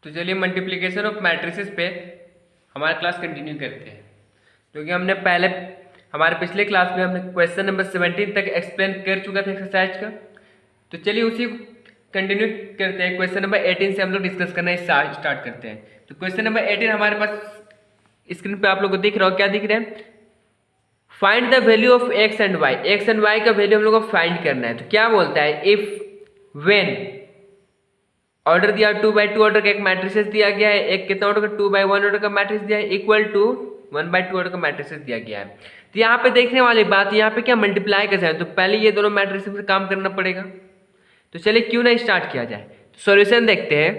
तो चलिए multiplication of matrices पे हमारा क्लास कंटिन्यू करते हैं, क्योंकि हमने पहले हमारे पिछले क्लास में हमने क्वेश्चन नंबर 17 तक एक्सप्लेन कर चुका था एक्सरसाइज का। तो चलिए उसी को कंटिन्यू करते हैं। क्वेश्चन नंबर 18 से हम लोग डिस्कस करना स्टार्ट करते हैं। तो क्वेश्चन नंबर 18 हमारे पास स्क्रीन पे आप लोग को दिख रहा हो, क्या दिख रहा है? Find the value of x and y. X and y का वैल्यू हम लोग को फाइंड करना है। तो क्या बोलता है? इफ वेन ऑर्डर दिया 2/2 ऑर्डर का एक मैट्रिसेस दिया गया है, एक कितना ऑर्डर का 2/1 ऑर्डर का मैट्रिक्स दिया है, इक्वल टू 1/2 ऑर्डर का मैट्रिसेस दिया गया है। तो यहाँ पे देखने वाली बात, यहाँ पे क्या मल्टीप्लाई कैसे है? तो पहले ये दोनों मैट्रिसेस पे काम करना पड़ेगा। तो चलिए क्यों ना स्टार्ट किया जाए। तो सॉल्यूशन देखते हैं।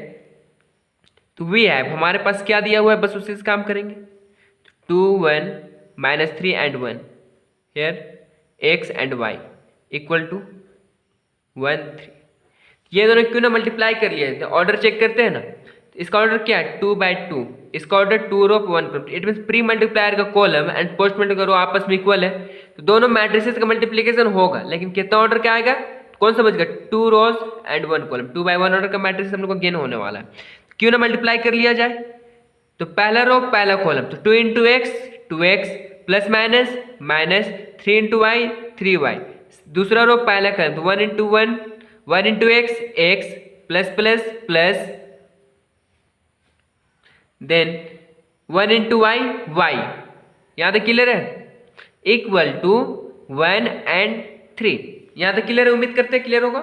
तो वी हैव, हमारे पास क्या दिया हुआ है, बस उसी से काम करेंगे। 2 1 -3 and 1 here x and y equal to 1 3। ये दोनों क्यों ना मल्टीप्लाई कर लिए? तो ऑर्डर चेक करते हैं ना। तो इसका ऑर्डर क्या है? 2/2। इसका order 2 row 1 column. It mean pre multiplier का कॉलम एंड पोस्ट मल्टीप्लायर का रो आपस में इक्वल है, तो दोनों मैट्रिसेस का मल्टीप्लिकेशन होगा। लेकिन कितना ऑर्डर क्या आएगा? कौन समझेगा? 2 रोज एंड 1 कॉलम। 2/1 ऑर्डर का मैट्रिक्स हम लोग को गेन होने वाला है। क्यों ना मल्टीप्लाई कर लिया जाए। तो पहला रो पहला कॉलम, तो 2 into x 2x plus minus minus 3 into y 3y। दूसरा रो पहला कॉलम, तो 1 into 1 into x plus plus plus then 1 into y यहाँ तक क्लियर है? Equal to 1 and 3। यहाँ तक क्लियर है? उम्मीद करते हैं क्लियर होगा।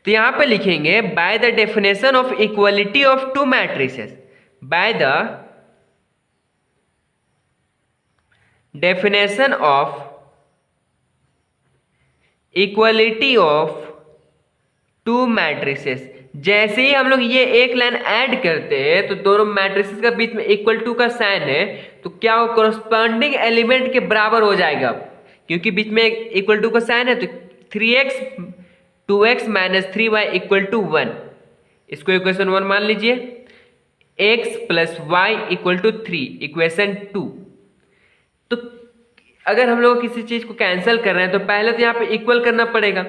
तो यहाँ पे लिखेंगे by the definition of equality of two matrices, by the definition of equality of two matrices. जैसे ही हम लोग ये एक लाइन ऐड करते हैं तो दोनों मैट्रिसेस का बीच में इक्वल टू का साइन है, तो क्या वो कोरस्पॉन्डिंग एलिमेंट के बराबर हो जाएगा। क्योंकि बीच में इक्वल टू का साइन है, तो 3x 2x minus 3y equal to 1। इसको इक्वेशन 1 मान लीजिए। x plus y equal to 3 equation 2। तो अगर हम लोग किसी चीज को कैंसिल कर रहे हैं तो पहले तो यहाँ पे इक्वल करना पड़ेगा।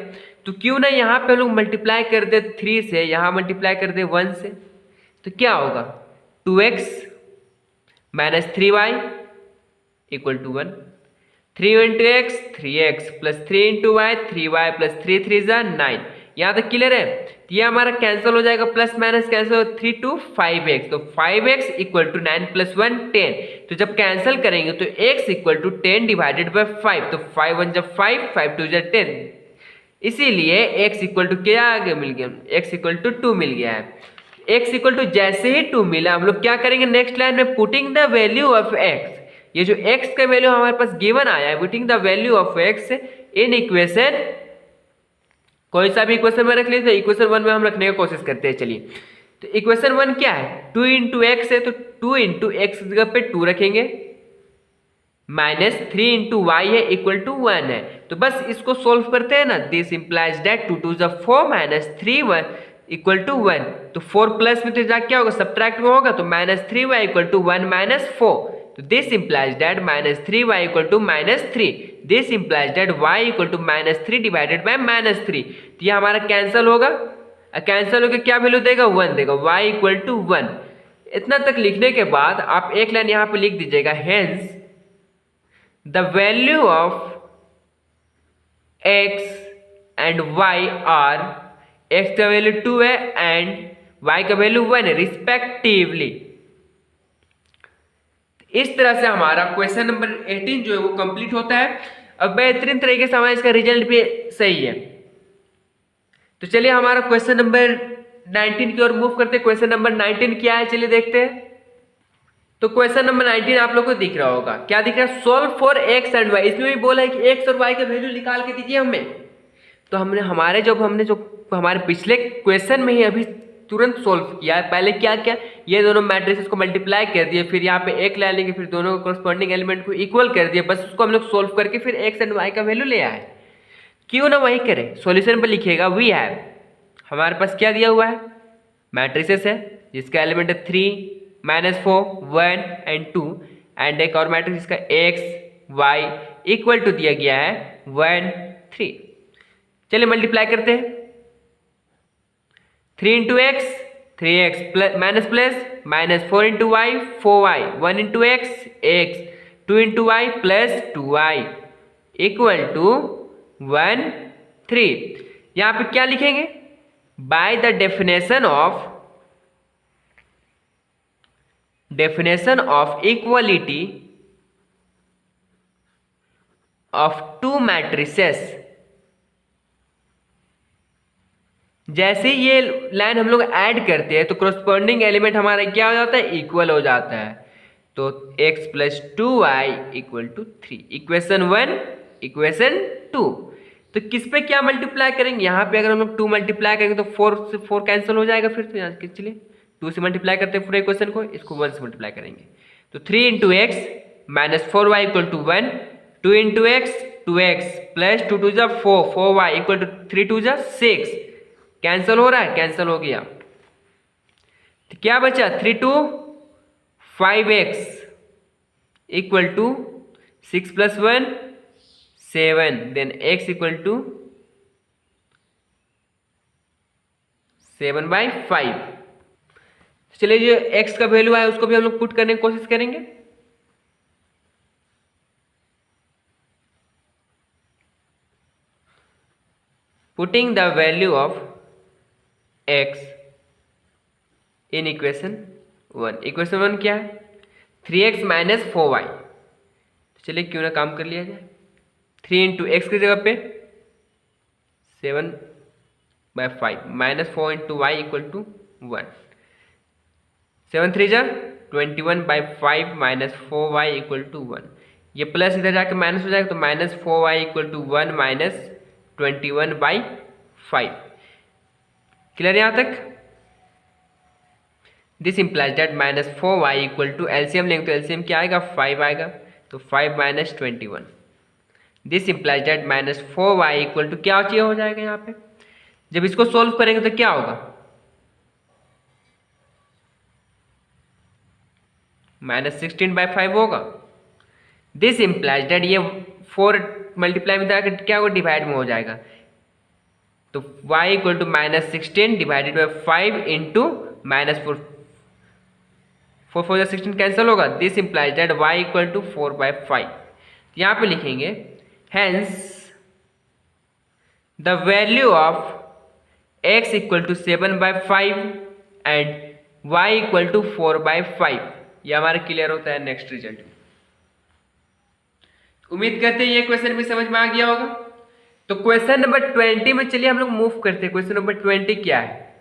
तो क्यों ना यहाँ पे हम लोग मल्टीप्लाई कर दे 3 से, यहाँ मल्टीप्लाई कर दे 1 से। तो क्या होगा? 2x minus 3y equal to 1। 3 into x 3x plus 3 into y 3y plus 3 3 9। यहाँ तक क्लियर है? तो ये हमारा कैंसिल हो जाएगा, plus minus cancel, 3 to 5x। तो 5x इक्वल टू 9 प्लस 1 10। तो जब कैंसिल करेंगे तो x equal to 10 divided by 5। तो 5 1 जब 5 5 2 जब 10, इसीलिए x इक्वल टू क्या आगे मिल गया? x इक्वल टू 2 मिल गया है। x इक्वल टू जैसे ही 2 मिला, हम लोग क्या करेंगे नेक्स्ट लाइन में? Putting the value of x। ये जो x का वैल्यू हमारे पास गिवन आया है, putting the value of x in equation, कोई सा भी इक्वेशन में रख लीजिए। इक्वेशन 1 में हम रखने की कोशिश करते हैं। चलिए, तो इक्वेशन 1 क्या है? 2 इंटू एक्स है, तो 2 इंटू एक्स जगह पे 2 रखेंगे, माइनस 3 इंटू वाई है इक्वल टू 1 है। तो बस इसको सोल्व करते हैं ना। This implies that 2 2 4 minus 3 1 equal to 1। तो 4 प्लस में तो जा क्या होगा? सब्ट्रैक्ट में होगा, तो minus 3y equal to 1 minus 4। तो this implies that minus 3y equal to minus 3। This implies that y equal to minus 3 divided by minus 3। तो ये हमारा कैंसिल होगा, कैंसिल होकर क्या वैल्यू देगा? 1 देगा। y equal to 1। इतना तक लिखने के बाद आप एक लाइन यहाँ पे लिख दीजिएगा, hence the value of x and y are, x का वैल्यू 2 है एंड y का वैल्यू 1 है रिस्पेक्टिवली। इस तरह से हमारा क्वेश्चन नंबर 18 जो है वो कंप्लीट होता है। अब बेहतरीन तरीके से हमारा इसका रिजल्ट भी सही है। तो चलिए हमारा क्वेश्चन नंबर 19 की ओर मूव करते हैं। क्वेश्चन नंबर 19 क्या है, चलिए देखते हैं। तो क्वेश्चन नंबर 19 आप लोगों को दिख रहा होगा, क्या दिख रहा है? Solve for x and y. इसमें भी बोला है कि एक्स और वाई का वैल्यू निकाल के दीजिए हमें। तो हमने हमारे पिछले क्वेश्चन में ही अभी तुरंत सोल्व किया है। पहले क्या किया? ये दोनों मैट्रिसेस को मल्टीप्लाई कर दिए, फिर यहाँ पे एक ले लेंगे, फिर दोनों कोरस्पॉन्डिंग एलिमेंट को इक्वल कर दिया। बस उसको हम लोग सोल्व करके फिर एक्स एंड वाई का वैल्यू ले आए। क्यों ना वही करें? सॉल्यूशन पर लिखिएगा वी हैव, हमारे पास क्या दिया हुआ है? मैट्रिसेस है जिसका एलिमेंट है 3 माइनस 4 1 एंड 2, एंड एक और मैट्रिक्स जिसका एक्स वाई इक्वल टू दिया गया है 1 3। चलिए मल्टीप्लाई करते हैं। 3 into x 3x plus minus plus minus 4 into y 4y 1 into x x 2 into y plus 2y equal to 1 3। यहाँ पे क्या लिखेंगे? By the definition of equality of two matrices। जैसे ये लाइन हम लोग ऐड करते हैं तो corresponding एलिमेंट हमारा क्या हो जाता है? इक्वल हो जाता है। तो x plus 2y equal to 3, equation 1 equation 2। तो किस पे क्या मल्टीप्लाई करेंगे? यहाँ पे अगर हम लोग 2 मल्टीप्लाई करेंगे तो 4 से 4 कैंसिल हो जाएगा। फिर तो यहाँ चलिए 2 से मल्टीप्लाई करते हैं पूरे इक्वेशन को, इसको 1 से मल्टीप्लाई करेंगे तो 3 into x minus 4y equal to 1, 2 into x 2x plus 2 two जा 4, 4y इक्वल टू 3 टू जा 6। कैंसिल हो रहा है? कैंसिल हो गया। तो क्या बचा? 3 two 5x equal to 6 plus 1 7, then x equal to 7/5। चलिए जो x का वैल्यू है उसको भी हम लोग पुट करने की कोशिश करेंगे। Putting the value of x in equation 1। Equation 1 क्या है? 3x minus 4y। चलिए क्यों ना काम कर लिया जाए। 3 इंटू एक्स की जगह पे 7/5 minus 4 into y equal to 1, 7 3 जा 21/5 माइनस 4y इक्वल टू 1। ये प्लस इधर जाके माइनस हो जाएगा तो minus 4y equal to 1 minus 21/5। Clear यहाँ तक? This implies that minus 4y equal to LCM लेंगे तो एलसीएम क्या आएगा? 5 आएगा तो 5 minus 21। This implies that minus 4y equal to क्या चाहिए हो जाएगा यहाँ पे? जब इसको सोल्व करेंगे तो क्या होगा? माइनस 16/5 होगा। दिस इंप्लाइज दैट ये 4 मल्टीप्लाई में जाकर क्या होगा? डिवाइड में हो जाएगा तो y equal to minus 16 divided by 5 into minus 4, 4 4 16 cancel होगा। This implies that y equal to 4/5। यहाँ पे लिखेंगे hence the value of x equal to 7/5 and y equal to 4/5। यह हमारा क्लियर होता है नेक्स्ट रिजल्ट। उम्मीद करते हैं ये क्वेश्चन भी समझ में आ गया होगा। तो क्वेश्चन नंबर 20 में चलिए हम लोग मूव करते हैं। क्वेश्चन नंबर 20 क्या है?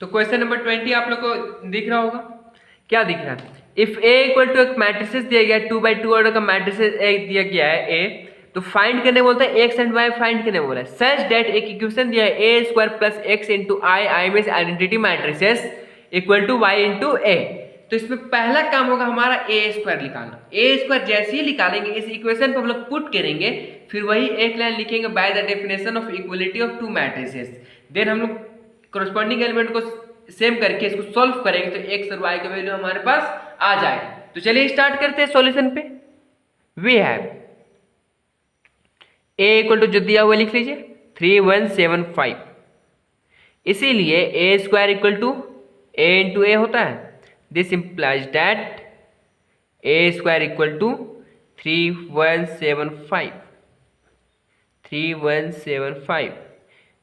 तो क्वेश्चन नंबर 20 आप लोग को दिख रहा होगा। क्या दिख रहा है? इफ ए इक्वल टू एक मैट्रिसेस दिया गया है, 2x2 ऑर्डर का मैट्रिसेस दिया गया है ए, तो फाइंड करने बोलता है एक्स एंड वाई फाइंड करने बोला है। सच दैट एक इक्वेशन दिया है A square plus X into I means identity matrices equal to Y into A. तो इसमें पहला काम होगा हमारा ए स्क्वायर निकालना। ए स्क्वायर जैसे ही निकालेंगे इस इक्वेशन पर हम लोग पुट करेंगे, फिर वही एक लाइन लिखेंगे by the definition of equality of two matrices. Then हम लोग कोरस्पॉन्डिंग एलिमेंट को सेम करके इसको सॉल्व करेंगे तो एक्स और वाई का वैल्यू हमारे पास आ जाएगा। तो चलिए स्टार्ट करते हैं सॉल्यूशन पे। We have A equal to जो दिया हुआ लिख लीजिए 3175। इसीलिए A square equal to A into A होता है। This implies that A square equal to 3175। 3175।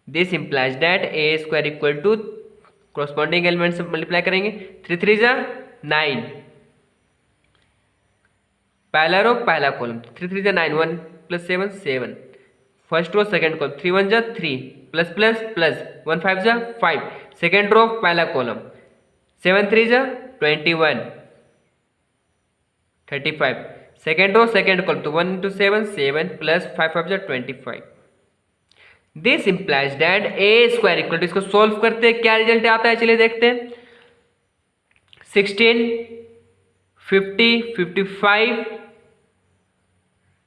This implies that A square equal to corresponding element से मल्टीप्लाई करेंगे 3 3 जा 9, पहला रो पहला कॉलम 3 3 जा 9, 1 plus 7 7, first row second column 3 1 जा 3 plus plus plus 1 5 जा 5, सेकंड रो पहला कॉलम 7 3 जा 21 35, सेकंड रो सेकंड कॉलम तो 1 into 7 7 प्लस 5 5 जा 25। This implies that A square equal to, इसको सोल्व करते हैं क्या रिजल्ट आता है चलिए देखते हैं। 16 50 55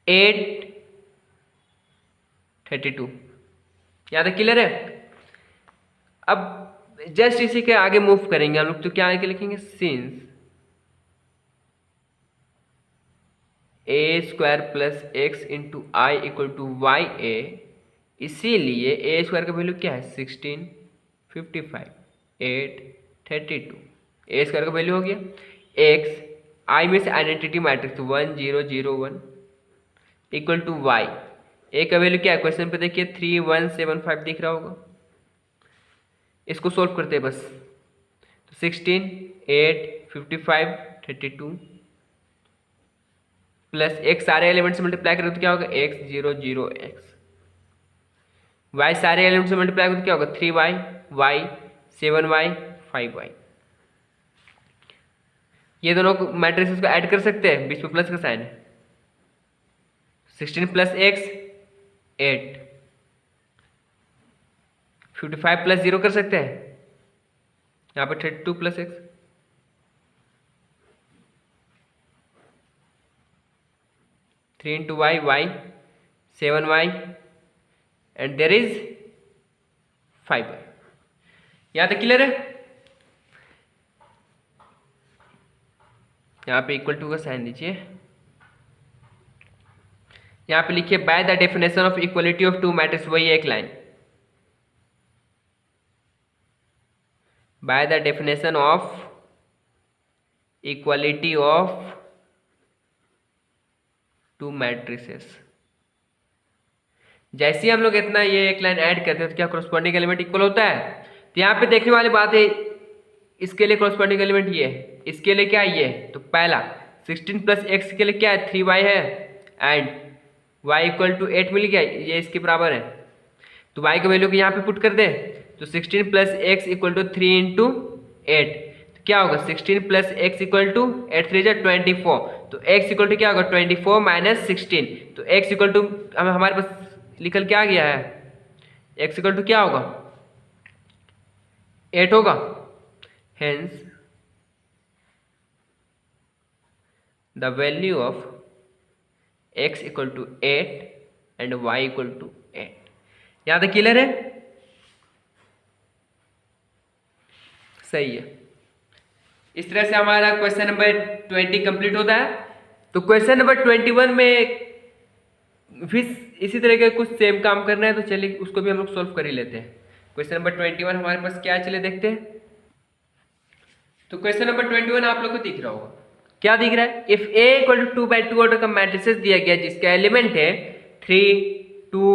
8 32। यहाँ तक क्लियर है? अब जस्ट इसी के आगे मूव करेंगे हम लोग तो क्या आगे लिखेंगे since A square plus X into I equal to Y A, इसीलिए ए स्क्वायर का वैल्यू क्या है 16 55 8 32। ए स्क्वायर का वैल्यू हो गया। एक्स आई में से identity matrix 1 0 0 1 equal to Y. A का वैल्यू क्या है क्वेश्चन पे देखिए 3175 दिख रहा होगा। इसको सोल्व करते हैं बस। तो 16 8 55 32 प्लस एक्स सारे एलिमेंट से मल्टीप्लाई करें तो क्या होगा एक्स 0 0 एक्स। वाई सारे एलिमेंट से मल्टीप्लाई करें तो क्या होगा 3y वाई 7y 5y। ये दोनों मैट्रिक्स को ऐड कर सकते हैं, बीच में प्लस का साइन है। 16 प्लस एक्स 8 55 प्लस 0 कर सकते हैं यहाँ पे 32 plus x 3 into y y 7y and there is 5y। यहाँ तक क्लियर है। यहाँ पे इक्वल टू का साइन दीजिए। यहाँ पे लिखिए by the definition of equality of two matrix, वही एक line. By the definition of equality of two matrices. जैसे ही हम लोग इतना ये एक लाइन ऐड करते हैं तो क्या कॉरस्पॉन्डिंग एलिमेंट इक्वल होता है। तो यहाँ पे देखने वाली बात है, इसके लिए कॉरस्पॉन्डिंग एलिमेंट ये है, इसके लिए क्या है ये। तो पहला 16 प्लस एक्स के लिए क्या है 3y है एंड y इक्वल टू 8 मिल गया, ये इसके बराबर है। तो y का वैल्यू को यहाँ पे पुट कर दे तो 16 plus x equal to 3 into 8। तो क्या होगा 16 प्लस एक्स इक्वल टू 8 3 24। तो x इक्वल टू क्या होगा 24 माइनस 16। तो x इक्वल टू हमारे पास निकल के आ गया है, x इक्वल टू क्या होगा 8 होगा। Hence the value of x equal to 8 and y equal to 8। यहां तक क्लियर है, सही है। इस तरह से हमारा क्वेश्चन नंबर 20 कंप्लीट होता है। तो क्वेश्चन नंबर 21 में फिर इसी तरह के कुछ सेम काम करना है, तो चलिए उसको भी हम लोग सॉल्व कर ही लेते हैं। क्वेश्चन नंबर 21 हमारे पास क्या है, चलिए देखते हैं। तो क्वेश्चन नंबर 21 आप लोग को दिख रहा होगा, क्या दिख रहा है। If a equal to 2x2 order का मैट्रिसेस दिया गया जिसका एलिमेंट है 3 2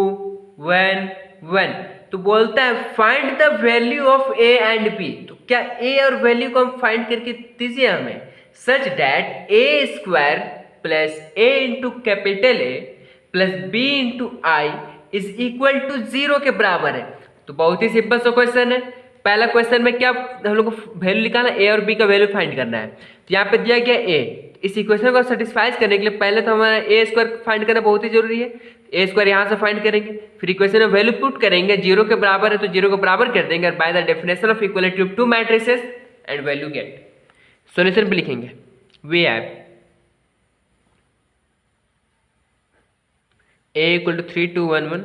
1 1, तो बोलता है find the value of a and b. तो क्या ए और वैल्यू को हम फाइंड करके दीजिए हमें, such that A square plus a into capital a plus b into I is equal to 0 के बराबर है। तो बहुत ही सिंपल सा क्वेश्चन है। पहला क्वेश्चन में क्या हम लोग को वैल्यू निकालना, ए और बी का वैल्यू फाइंड करना है। तो यहाँ पे दिया गया ए, इस इक्वेशन को सेटिस्फाई करने के लिए पहले तो हमारा ए स्क्वायर फाइंड करना बहुत ही जरूरी है। ए स्क्वायर यहाँ से फाइंड करेंगे, फिर इक्वेशन में वैल्यू पुट करेंगे, 0 के बराबर है तो 0 को बराबर कर देंगे, by the definition of equality of two matrices and value get. Solution पे लिखेंगे we have A equal to 3 2 1 1,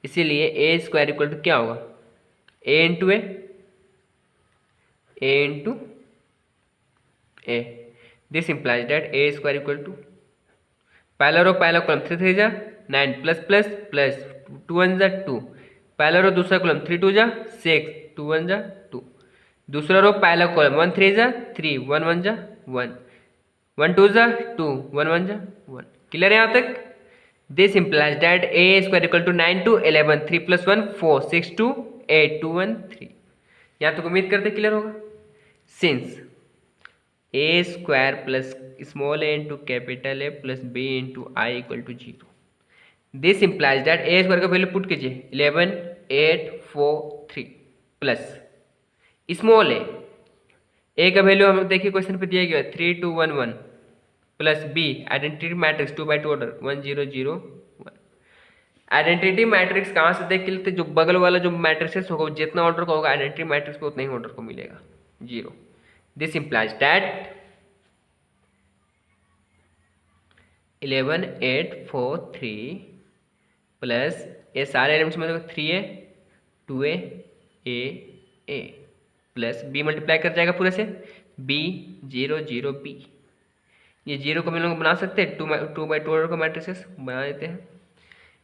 इसीलिए ए स्क्वायर इक्वल टू क्या होगा A into A into A. This implies that A square equal to पहला row पहला column 3 3 जा 9 plus plus plus 2 1 जा 2, पहला रो दूसरा कॉलम 3 2 जा 6 2 1 जा 2, दूसरा रो पहला कॉलम 1 3 जा 3 1 1 जा 1 1 2 जा 2 1 1 जा 1। क्लियर है यहाँ तक। This implies that A square equal to 9 2 11 3 plus 1 4 6 2 8 2 1 3। यहाँ तक उम्मीद करते क्लियर होगा। Since A square plus small a into capital a plus b into I equal to 0, this implies that A square का वैल्यू पुट कीजिए 11 8 4 3 plus small ए का value हम देखिए क्वेश्चन पे दिया गया 3 2 1 1 plus b identity matrix 2 by 2 order 1 0 0 1। Identity matrix कहाँ से देख के लेते, जो बगल वाला जो मैट्रिक्स होगा जितना ऑर्डर का होगा आइडेंटिटी मैट्रिक्स को उतना ही ऑर्डर को मिलेगा 0। दिस इंप्लाइज दैट 11 8 4 3 प्लस ये सारे एलिमेंट्स में 3a 2a a plus b multiply कर जाएगा पूरे से b 0 0 b। ये 0 को हम लोग बना सकते हैं 2 by 2 ऑर्डर का मैट्रिसेस बना देते हैं।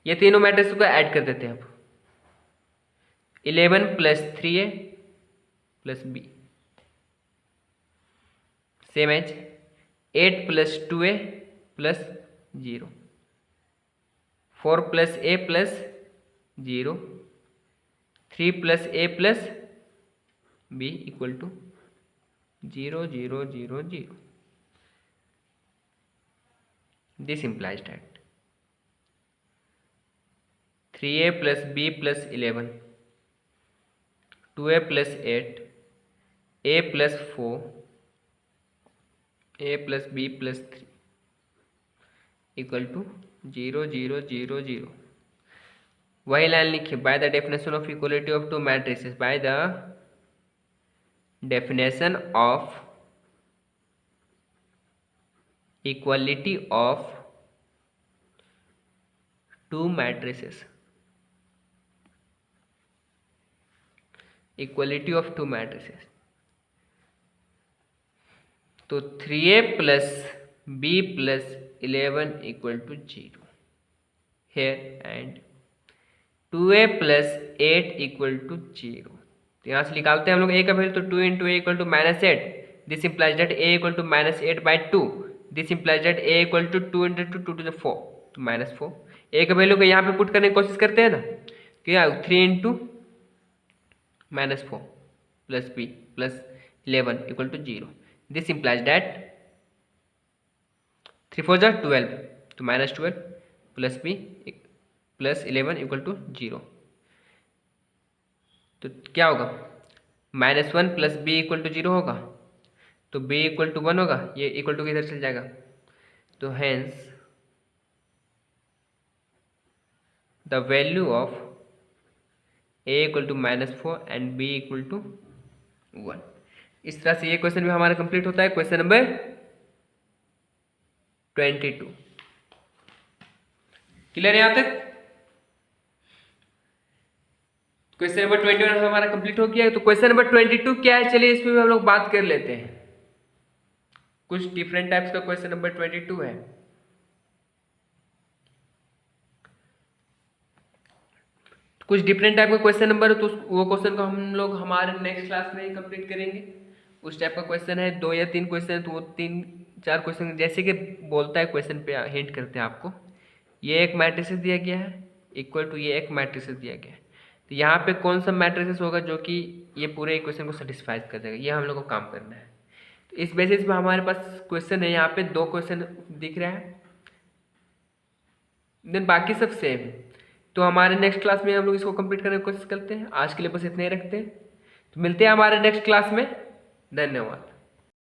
ये तीनों मैट्रिक्स को ऐड कर देते हैं। अब 11 plus 3a plus b same as 8 plus 2a plus 0, 4 plus a plus 0, 3 plus a plus b equal to 0 0 0 0. This implies that 3a plus b plus 11, 2a plus 8, a plus 4, a plus b plus 3 equal to 0 0 0 0. वही line लिखिए, by the definition of equality of two matrices, by the definition of equality of two matrices, equality of two matrices. तो 3a plus b plus 11 equal to 0 here and 2a plus 8 equal to 0. तो यहाँ से निकालते हैं हम लोग a का value, तो 2 into a equal to minus 8. This implies that a equal to minus 8 by 2. This implies that a equal to 2 into 2 to the 4, तो माइनस 4. a का वैल्यू को यहाँ पे पुट करने की कोशिश करते हैं ना, क्या 3 into minus 4 plus b plus 11 equal to 0. This implies that 3 4 जा 12, तो minus 12 plus b plus 11 equal to 0. तो क्या होगा, minus 1 plus b equal to 0 होगा, तो b इक्वल टू 1 होगा, ये इक्वल टू किधर चल जाएगा, तो hence the value of a equal to minus 4 and b equal to 1. इस तरह से ये क्वेश्चन भी हमारा कंप्लीट होता है. Question number 22. क्लियर है यहाँ तक? क्वेश्चन नंबर 21 हमारा कंप्लीट हो गया है. तो क्वेश्चन नंबर 22 क्या है, चलिए इसमें भी हम लोग बात कर लेते हैं. कुछ डिफरेंट टाइप्स का क्वेश्चन नंबर 22 है. कुछ डिफरेंट टाइप का क्वेश्चन नंबर है, तो वो क्वेश्चन को हम लोग हमारे नेक्स्ट क्लास में ही कंप्लीट करेंगे. उस टाइप का क्वेश्चन है, 2 या 3 क्वेश्चन है, तो वो 3 4 क्वेश्चन जैसे कि बोलता है क्वेश्चन पे हिंट करते हैं आपको. ये एक मैट्रिसेस दिया गया है इक्वल टू ये एक मैट्रिसेस दिया गया है. तो यहाँ पे कौन सा मैट्रिसेस होगा जो कि ये पूरे इक्वेशन को सेटिस्फाई कर देगा, ये हम लोग को काम करना है. तो इस बेसिस पे हमारे पास क्वेश्चन है. यहाँ पे 2 क्वेश्चन दिख रहा है, देन बाकी सब सेम है. तो हमारे नेक्स्ट क्लास में हम लोग इसको कंप्लीट करने की कोशिश करते हैं. आज के लिए बस इतना ही रखते हैं, तो मिलते हैं हमारे नेक्स्ट क्लास में. धन्यवाद.